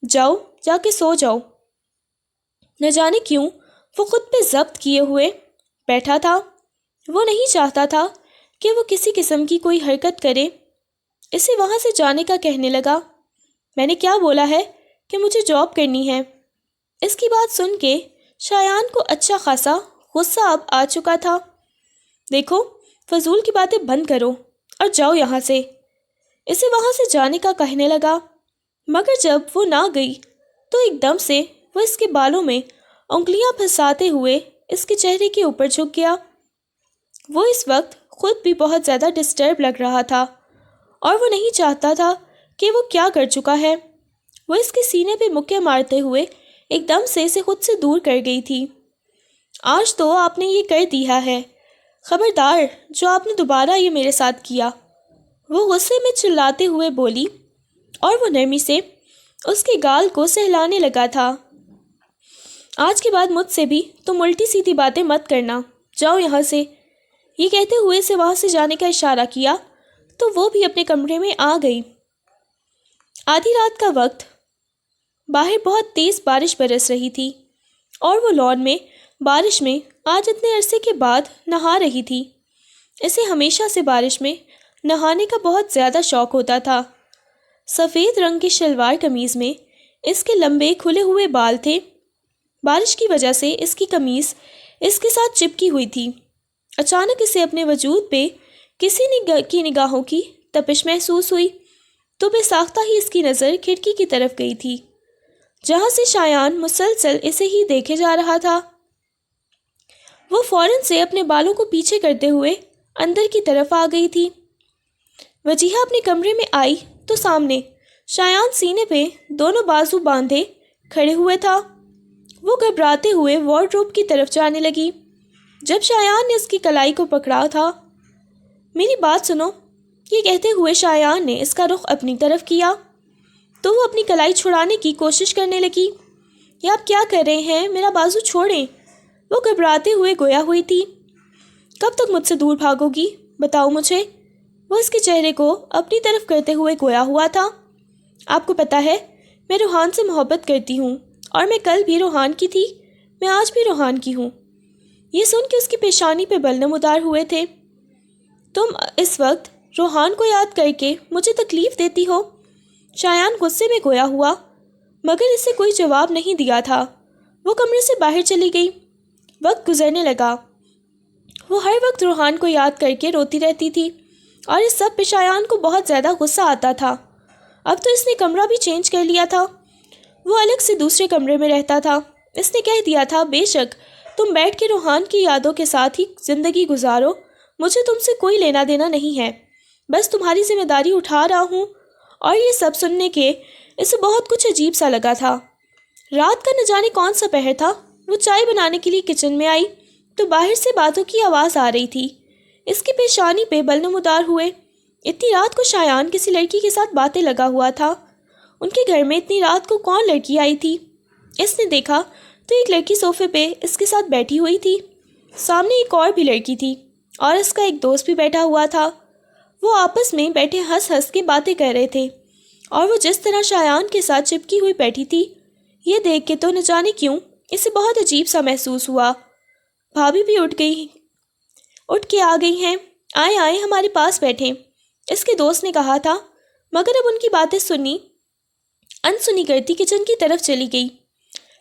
جاؤ جا کے سو جاؤ۔ نہ جانے کیوں وہ خود پہ ضبط کیے ہوئے بیٹھا تھا۔ وہ نہیں چاہتا تھا کہ وہ کسی قسم کی کوئی حرکت کرے۔ اسے وہاں سے جانے کا کہنے لگا، میں نے کیا بولا ہے کہ مجھے جاب کرنی ہے۔ اس کی بات سن کے شایان کو اچھا خاصا غصہ اب آ چکا تھا۔ دیکھو فضول کی باتیں بند کرو اور جاؤ یہاں سے، اسے وہاں سے جانے کا کہنے لگا۔ مگر جب وہ نہ گئی تو ایک دم سے وہ اس کے بالوں میں انگلیاں پھنساتے ہوئے اس کے چہرے کے اوپر جھک گیا۔ وہ اس وقت خود بھی بہت زیادہ ڈسٹرب لگ رہا تھا، اور وہ نہیں چاہتا تھا کہ وہ کیا کر چکا ہے۔ وہ اس کے سینے پہ مکے مارتے ہوئے ایک دم سے اسے خود سے دور کر گئی تھی۔ آج تو آپ نے یہ کر دیا ہے، خبردار جو آپ نے دوبارہ یہ میرے ساتھ کیا، وہ غصے میں چلاتے ہوئے بولی، اور وہ نرمی سے اس کے گال کو سہلانے لگا تھا۔ آج کے بعد مجھ سے بھی تم الٹی سیدھی باتیں مت کرنا، جاؤ یہاں سے۔ یہ کہتے ہوئے اسے وہاں سے جانے کا اشارہ کیا تو وہ بھی اپنے کمرے میں آ گئی۔ آدھی رات کا وقت، باہر بہت تیز بارش برس رہی تھی، اور وہ لان میں بارش میں آج اتنے عرصے کے بعد نہا رہی تھی۔ اسے ہمیشہ سے بارش میں نہانے کا بہت زیادہ شوق ہوتا تھا۔ سفید رنگ کی شلوار قمیض میں اس کے لمبے کھلے ہوئے بال تھے۔ بارش کی وجہ سے اس کی قمیض اس کے ساتھ چپکی ہوئی تھی۔ اچانک اسے اپنے وجود پہ کسی کی نگاہوں کی تپش محسوس ہوئی تو بے ساختہ ہی اس کی نظر کھڑکی کی طرف گئی تھی، جہاں سے شایان مسلسل اسے ہی دیکھے جا رہا تھا۔ وہ فوراً سے اپنے بالوں کو پیچھے کرتے ہوئے اندر کی طرف آ گئی تھی۔ وجیہہ اپنے کمرے میں آئی تو سامنے شایان سینے پہ دونوں بازو باندھے کھڑے ہوئے تھا۔ وہ گھبراتے ہوئے وارڈروب کی طرف جانے لگی۔ جب شایان نے اس کی کلائی کو پکڑا تھا، میری بات سنو، یہ کہتے ہوئے شایان نے اس کا رخ اپنی طرف کیا تو وہ اپنی کلائی چھڑانے کی کوشش کرنے لگی۔ یہ آپ کیا کر رہے ہیں؟ میرا بازو چھوڑیں۔ وہ گھبراتے ہوئے گویا ہوئی تھی۔ کب تک مجھ سے دور بھاگو گی؟ بتاؤ مجھے۔ وہ اس کے چہرے کو اپنی طرف کرتے ہوئے گویا ہوا تھا۔ آپ کو پتہ ہے میں روحان سے محبت کرتی ہوں، اور میں کل بھی روحان کی تھی، میں آج بھی روحان کی ہوں۔ یہ سن کے اس کی پیشانی پہ بل نمودار ہوئے تھے۔ تم اس وقت روحان کو یاد کر کے مجھے تکلیف دیتی ہو؟ شایان غصے میں گویا ہوا، مگر اسے کوئی جواب نہیں دیا تھا۔ وہ کمرے سے باہر چلی گئی۔ وقت گزرنے لگا۔ وہ ہر وقت روحان کو یاد کر کے روتی رہتی تھی، اور اس سب پہ شایان کو بہت زیادہ غصہ آتا تھا۔ اب تو اس نے کمرہ بھی چینج کر لیا تھا۔ وہ الگ سے دوسرے کمرے میں رہتا تھا۔ اس نے کہہ دیا تھا، بے شک تم بیٹھ کے روحان کی یادوں کے ساتھ ہی زندگی گزارو، مجھے تم سے کوئی لینا دینا نہیں ہے، بس تمہاری ذمہ داری اٹھا رہا ہوں۔ اور یہ سب سننے کے اسے بہت کچھ عجیب سا لگا تھا۔ رات کا نہ جانے کون سا پہر تھا۔ وہ چائے بنانے کے لیے کچن میں آئی تو باہر سے باتوں کی آواز آ رہی تھی۔ اس کی پیشانی پہ بل نمودار ہوئے۔ اتنی رات کو شایان کسی لڑکی کے ساتھ باتیں لگا ہوا تھا۔ ان کے گھر میں اتنی رات کو کون لڑکی آئی تھی؟ اس نے دیکھا تو ایک لڑکی صوفے پہ اس کے ساتھ بیٹھی ہوئی تھی۔ سامنے ایک اور بھی لڑکی تھی، اور اس کا ایک دوست بھی بیٹھا ہوا تھا۔ وہ آپس میں بیٹھے ہنس ہنس کے باتیں کر رہے تھے، اور وہ جس طرح شایان کے ساتھ چپکی ہوئی بیٹھی تھی، یہ دیکھ کے تو نہ جانے کیوں اسے بہت عجیب سا محسوس ہوا۔ بھابھی بھی اٹھ کے آ گئی ہیں، آئیں آئیں ہمارے پاس بیٹھیں، اس کے دوست نے کہا تھا، مگر اب ان کی باتیں انسنی کرتی کچن کی طرف چلی گئی۔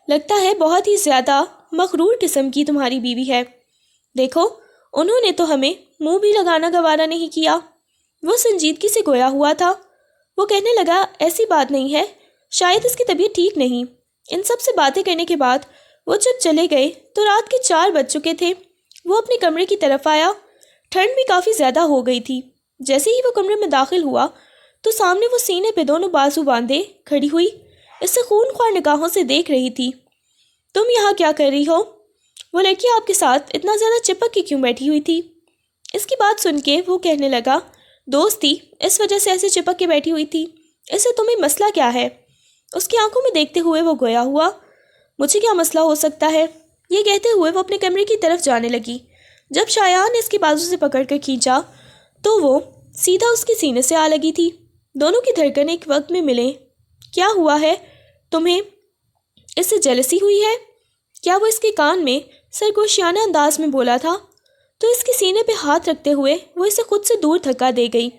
لگتا ہے بہت ہی زیادہ مغرور قسم کی تمہاری بیوی ہے۔ دیکھو انہوں نے تو ہمیں منہ بھی لگانا گوارا نہیں کیا۔ وہ سنجیدگی سے گویا ہوا تھا۔ وہ کہنے لگا ایسی بات نہیں ہے، شاید اس کی طبیعت ٹھیک نہیں۔ ان سب سے باتیں کرنے کے بعد وہ جب چلے گئے تو رات کے 4 بج چکے تھے۔ وہ اپنے کمرے کی طرف آیا۔ ٹھنڈ بھی کافی زیادہ ہو گئی تھی۔ جیسے ہی وہ کمرے میں داخل ہوا تو سامنے وہ سینے پہ دونوں بازو باندھے کھڑی ہوئی اسے خون خوار نگاہوں سے دیکھ رہی تھی۔ تم یہاں کیا کر رہی ہو؟ وہ لڑکی آپ کے ساتھ اتنا زیادہ چپک کے کیوں بیٹھی ہوئی تھی؟ اس کی بات سن کے وہ کہنے لگا دوست تھی اس وجہ سے ایسے چپک کے بیٹھی ہوئی تھی۔ اسے تمہیں مسئلہ کیا ہے؟ اس کی آنکھوں میں دیکھتے ہوئے وہ گویا ہوا مجھے کیا مسئلہ ہو سکتا ہے؟ یہ کہتے ہوئے وہ اپنے کمرے کی طرف جانے لگی۔ جب شایان نے اس کی بازو سے پکڑ کر کھینچا تو وہ سیدھا اس کے سینے سے آ لگی تھی۔ دونوں کی دھڑکنیں ایک وقت میں ملیں۔ کیا ہوا ہے تمہیں؟ اس سے جیلسی ہوئی ہے؟ کیا وہ اس کے کان میں سرگوشیانہ انداز میں بولا تھا تو اس کے سینے پہ ہاتھ رکھتے ہوئے وہ اسے خود سے دور دھکا دے گئی۔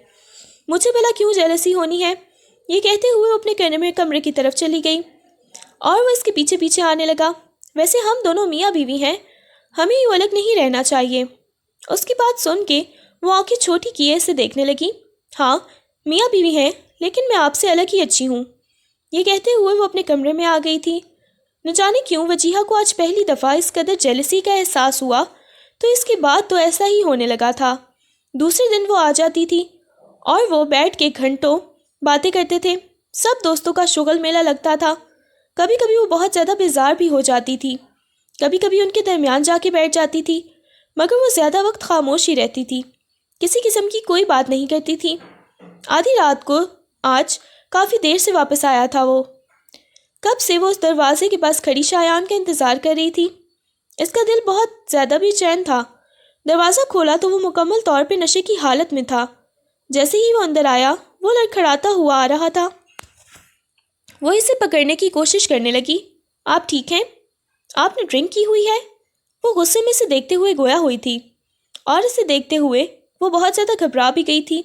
مجھے بھلا کیوں جیلسی ہونی ہے؟ یہ کہتے ہوئے وہ اپنے کمرے کی طرف چلی گئی اور وہ اس کے پیچھے پیچھے آنے لگا۔ ویسے ہم دونوں میاں بیوی ہیں، ہمیں یوں الگ نہیں رہنا چاہیے۔ اس کی بات سن کے وہ آنکھیں چھوٹی کیے اسے دیکھنے لگی۔ ہاں میاں بیوی ہیں لیکن میں آپ سے الگ ہی اچھی ہوں۔ یہ کہتے ہوئے وہ اپنے کمرے میں آ گئی تھی۔ نہ جانے کیوں وجیہہ کو آج پہلی دفعہ اس قدر جیلسی کا احساس ہوا، تو اس کے بعد تو ایسا ہی ہونے لگا تھا۔ دوسرے دن وہ آ جاتی تھی اور وہ بیٹھ کے گھنٹوں باتیں کرتے تھے۔ سب دوستوں کا شغل میلہ لگتا تھا۔ کبھی کبھی وہ بہت زیادہ بیزار بھی ہو جاتی تھی، کبھی کبھی ان کے درمیان جا کے بیٹھ جاتی تھی، مگر وہ زیادہ وقت خاموش ہی رہتی تھی، کسی قسم کی کوئی بات نہیں کرتی تھی۔ آدھی رات کو آج کافی دیر سے واپس آیا تھا وہ۔ کب سے وہ اس دروازے کے پاس کھڑی شایان کا انتظار کر رہی تھی۔ اس کا دل بہت زیادہ بے چین تھا۔ دروازہ کھولا تو وہ مکمل طور پہ نشے کی حالت میں تھا۔ جیسے ہی وہ اندر آیا وہ لڑکھڑاتا ہوا آ رہا تھا۔ وہ اسے پکڑنے کی کوشش کرنے لگی۔ آپ ٹھیک ہیں؟ آپ نے ڈرنک کی ہوئی ہے؟ وہ غصے میں اسے دیکھتے ہوئے گویا ہوئی تھی اور اسے دیکھتے ہوئے وہ بہت زیادہ گھبرا بھی گئی تھی۔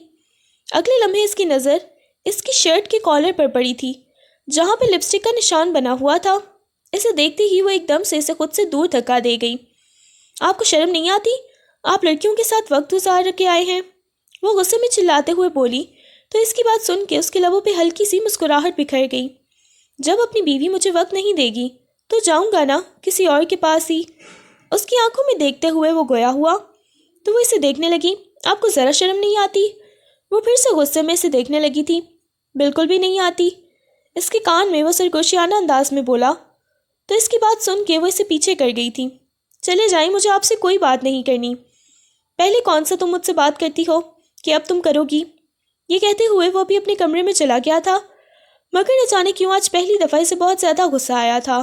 اگلے لمحے اس کی نظر اس کی شرٹ کے کالر پر پڑی تھی جہاں پہ لپسٹک کا نشان بنا ہوا تھا۔ اسے دیکھتے ہی وہ ایک دم سے اسے خود سے دور دھکا دے گئی۔ آپ کو شرم نہیں آتی؟ آپ لڑکیوں کے ساتھ وقت گزار کے آئے ہیں؟ وہ غصے میں چلاتے ہوئے بولی تو اس کی بات سن کے اس کے لبوں پہ ہلکی سی مسکراہٹ بکھر گئی۔ جب اپنی بیوی مجھے وقت نہیں دے گی تو جاؤں گا نا کسی اور کے پاس ہی۔ اس کی آنکھوں میں دیکھتے ہوئے وہ گویا ہوا تو وہ اسے دیکھنے لگی۔ آپ کو ذرا شرم نہیں آتی؟ وہ پھر سے غصے میں اسے دیکھنے لگی تھی۔ بالکل بھی نہیں آتی، اس کے کان میں وہ سرگوشیانہ انداز میں بولا تو اس کی بات سن کے وہ اسے پیچھے کر گئی تھی۔ چلے جائیں، مجھے آپ سے کوئی بات نہیں کرنی۔ پہلے کون سا تم مجھ سے بات کرتی ہو کہ اب تم کرو گی؟ یہ کہتے ہوئے وہ بھی اپنے کمرے میں چلا گیا تھا، مگر نہ جانے کیوں آج پہلی دفعہ اسے بہت زیادہ غصہ آیا تھا۔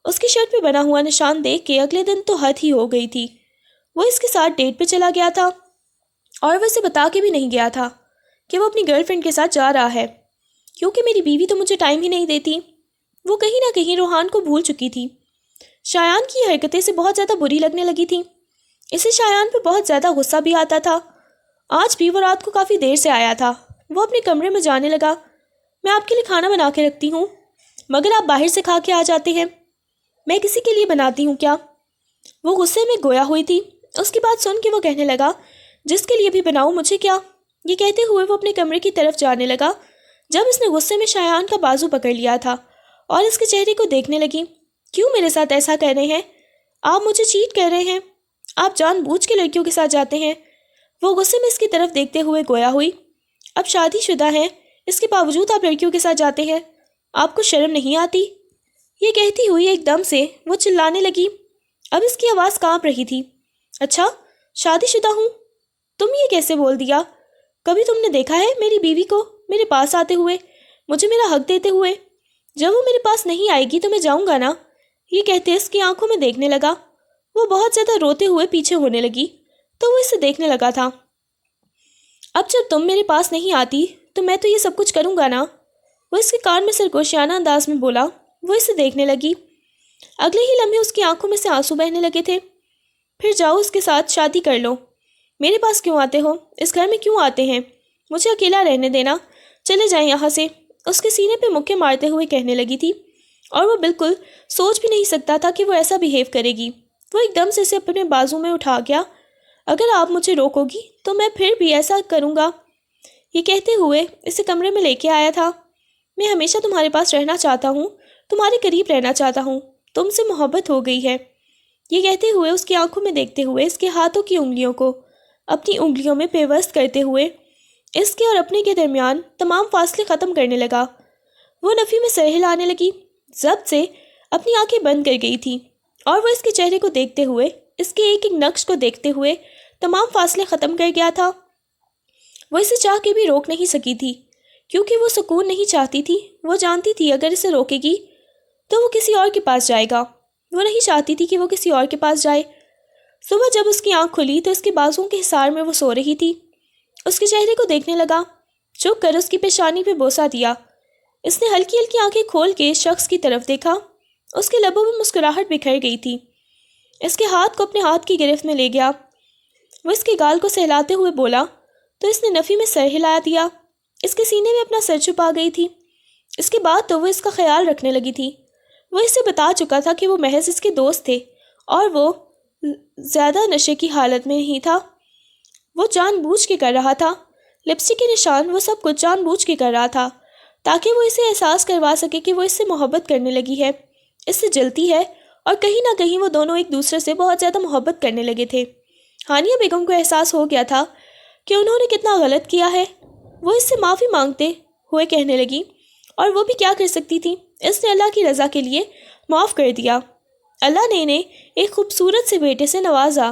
اس کی شرٹ پہ بنا ہوا نشان دیکھ کے اگلے دن تو حد ہی ہو گئی تھی۔ وہ اس کے ساتھ ڈیٹ پہ چلا گیا تھا اور وہ اسے بتا کے بھی نہیں گیا تھا کہ وہ اپنی گرل فرینڈ کے ساتھ جا رہا ہے، کیونکہ میری بیوی تو مجھے ٹائم ہی نہیں دیتی۔ وہ کہیں نہ کہیں روحان کو بھول چکی تھی۔ شایان کی حرکتیں سے بہت زیادہ بری لگنے لگی تھیں۔ اسے شایان پہ بہت زیادہ غصہ بھی آتا تھا۔ آج بھی وہ رات کو کافی دیر سے آیا تھا۔ وہ اپنے کمرے میں جانے لگا۔ میں آپ کے لیے کھانا بنا کے رکھتی ہوں، مگر آپ باہر سے کھا کے آ جاتے ہیں۔ میں کسی کے لیے بناتی ہوں کیا؟ وہ غصے میں گویا ہوئی تھی۔ اس کی بات سن کے وہ کہنے لگا جس کے لیے بھی بناؤں مجھے کیا؟ یہ کہتے ہوئے وہ اپنے کمرے کی طرف جانے لگا جب اس نے غصے میں شایان کا بازو پکڑ لیا تھا اور اس کے چہرے کو دیکھنے لگی۔ کیوں میرے ساتھ ایسا کر رہے ہیں؟ آپ مجھے چیٹ کر رہے ہیں، آپ جان بوجھ کے لڑکیوں کے ساتھ جاتے ہیں۔ وہ غصے میں اس کی طرف دیکھتے ہوئے گویا ہوئی۔ اب شادی شدہ ہیں، اس کے باوجود آپ لڑکیوں کے ساتھ جاتے ہیں، آپ کو شرم نہیں آتی؟ یہ کہتی ہوئی ایک دم سے وہ چلانے لگی۔ اب اس کی آواز کانپ رہی تھی۔ اچھا شادی شدہ ہوں؟ تم یہ کیسے بول دیا؟ کبھی تم نے دیکھا ہے میری بیوی کو میرے پاس آتے ہوئے، مجھے میرا حق دیتے ہوئے؟ جب وہ میرے پاس نہیں آئے گی تو میں جاؤں گا نا۔ یہ کہتے اس کی آنکھوں میں دیکھنے لگا۔ وہ بہت زیادہ روتے ہوئے پیچھے ہونے لگی تو وہ اسے دیکھنے لگا تھا۔ اب جب تم میرے پاس نہیں آتی تو میں تو یہ سب کچھ کروں گا نا، وہ اس کے کان میں سرگوشیانہ انداز میں بولا۔ وہ اسے دیکھنے لگی۔ اگلے ہی لمحے اس کی آنکھوں میں سے آنسو بہنے لگے تھے۔ پھر جاؤ اس کے ساتھ شادی کر لو، میرے پاس کیوں آتے ہو؟ اس گھر میں کیوں آتے ہیں؟ مجھے اکیلا رہنے دینا، چلے جائیں یہاں سے، اس کے سینے پہ مکے مارتے ہوئے کہنے لگی تھی اور وہ بالکل سوچ بھی نہیں سکتا تھا کہ وہ ایسا بیہیو کرے گی۔ وہ ایک دم سے اسے اپنے بازو میں اٹھا گیا۔ اگر آپ مجھے روکو گی تو میں پھر بھی ایسا کروں گا، یہ کہتے ہوئے اسے کمرے میں لے کے آیا تھا۔ میں ہمیشہ تمہارے پاس رہنا چاہتا ہوں، تمہارے قریب رہنا چاہتا ہوں، تم سے محبت ہو گئی ہے، یہ کہتے ہوئے اس کی آنکھوں میں دیکھتے ہوئے اس کے ہاتھوں کی انگلیوں کو اپنی انگلیوں میں پیوست کرتے ہوئے اس کے اور اپنے کے درمیان تمام فاصلے ختم کرنے لگا۔ وہ نفی میں سر ہلانے لگی، ضبط سے اپنی آنکھیں بند کر گئی تھی اور وہ اس کے چہرے کو دیکھتے ہوئے، اس کے ایک ایک نقش کو دیکھتے ہوئے تمام فاصلے ختم کر گیا تھا۔ وہ اسے چاہ کے بھی روک نہیں سکی تھی، کیونکہ وہ سکون نہیں چاہتی تھی۔ وہ جانتی تھی اگر اسے روکے گی تو وہ کسی اور کے پاس جائے گا۔ وہ نہیں چاہتی تھی کہ وہ کسی اور کے پاس جائے۔ صبح جب اس کی آنکھ کھلی تو اس کے بازوؤں کے حصار میں وہ سو رہی تھی۔ اس کے چہرے کو دیکھنے لگا، جھک کر اس کی پیشانی پہ بوسہ دیا۔ اس نے ہلکی ہلکی آنکھیں کھول کے اس شخص کی طرف دیکھا۔ اس کے لبوں میں مسکراہٹ بکھر گئی تھی۔ اس کے ہاتھ کو اپنے ہاتھ کی گرفت میں لے گیا۔ وہ اس کے گال کو سہلاتے ہوئے بولا تو اس نے نفی میں سر ہلا دیا۔ اس کے سینے میں اپنا سر چھپا گئی تھی۔ اس کے بعد تو وہ اس کا خیال رکھنے لگی تھی۔ وہ اسے بتا چکا تھا کہ وہ محض اس کے دوست تھے اور وہ زیادہ نشے کی حالت میں نہیں تھا۔ وہ جان بوجھ کے کر رہا تھا، لپسٹک کے نشان، وہ سب کچھ جان بوجھ کے کر رہا تھا تاکہ وہ اسے احساس کروا سکے کہ وہ اس سے محبت کرنے لگی ہے، اس سے جلتی ہے، اور کہیں نہ کہیں وہ دونوں ایک دوسرے سے بہت زیادہ محبت کرنے لگے تھے۔ ہانیہ بیگم کو احساس ہو گیا تھا کہ انہوں نے کتنا غلط کیا ہے۔ وہ اس سے معافی مانگتے ہوئے کہنے لگی، اور وہ بھی کیا کر سکتی تھی، اس نے اللہ کی رضا کے لیے معاف کر دیا۔ اللہ نے انہیں ایک خوبصورت سے بیٹے سے نوازا۔